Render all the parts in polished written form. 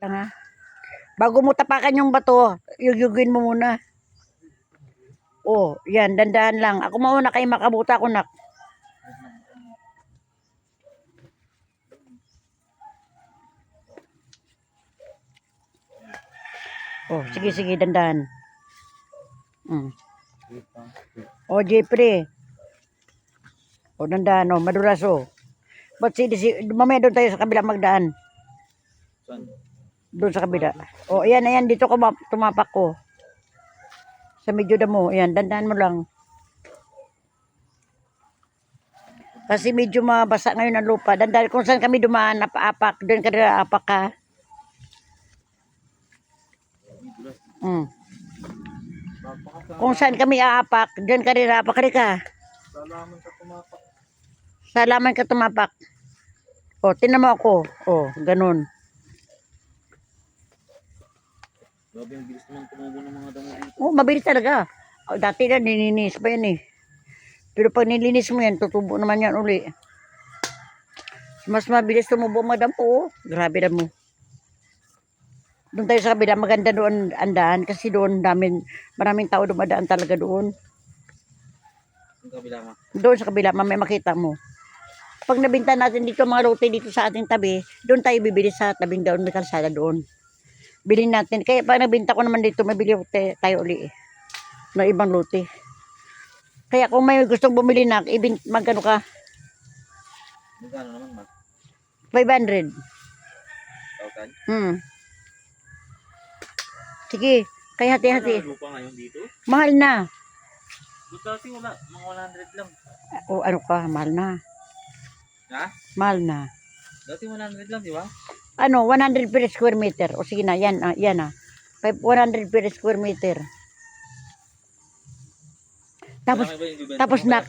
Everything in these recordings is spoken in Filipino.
Tanga. Bago mo tapakan yung bato, yugin mo muna. Oh, yan, dandahan lang. Ako mauna kayo makabuta ko, nak. Oh, sige, dandahan. Oh, Jeffrey. Oh, dandahan, oh, madulas, oh. Ba't mamaya doon tayo sa kabila magdaan. Doon sa kabila. Oh, ayan, dito ko tumapak ko. Sa medyo damo, ayan, dandahan mo lang. Kasi medyo mabasa ngayon ang lupa. Dandahan kung saan kami dumaan, napaapak. Doon ka rin apak ka. Kung saan kami aapak, doon ka rin apak ka. Salaman ka tumapak. O, tinan mo ako. O, ganun. Grabe ang bilis naman tumubo ng mga damo dito. O, mabilis talaga. O, dati na, nilinis pa yan eh. Pero pag nilinis mo yan, tutubo naman yan uli. Mas mabilis tumubo mga damo. O, grabe damo. Doon tayo sa kabila, maganda doon andaan. Kasi doon maraming tao dumadaan talaga doon. Ang kabila mo? Doon sa kabila, mamaya makita mo. Pag nabinta natin dito mga lote dito sa ating tabi, doon tayo bibili sa tabing doon, may kalsada doon. Bilhin natin. Kaya pag nabinta ko naman dito, mabili tayo uli ng ibang lote. Kaya kung may gustong bumili na, magkano ka? Magkano naman, ma? 500. 1,000? Sige, kaya hati-hati. Wala lupa ngayon dito? Mahal na. Dati wala, mga 100 lang. O ano ka, mahal na. Ha? Mahal na. Dati 100 lang, di ba? Ano, 100 per square meter. O sige na, yan 100 per square meter. Tapos nak,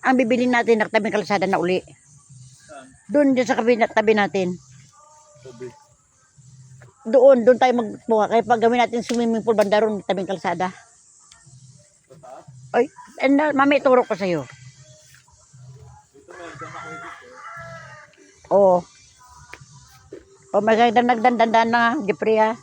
ang bibili natin, tabing kalsada na uli. Doon sa tabi natin. Doon tayo magbuka. Kaya pag gawin natin swimming pool banda ron, tabing kalsada. Ay, mami, turo ko sa'yo. Oo. O, magandang nagdandan na, Jeffrey, ha?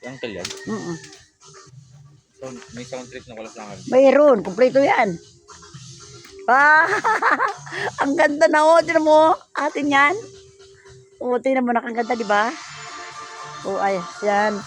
Yung kalyan? So, may sound trip na wala sa akin. Mayroon, kumpleto yan. Ang ganda na, oh. Tinan mo, atin yan. O, tinan mo, nakaganda, di ba? O, ay, yan.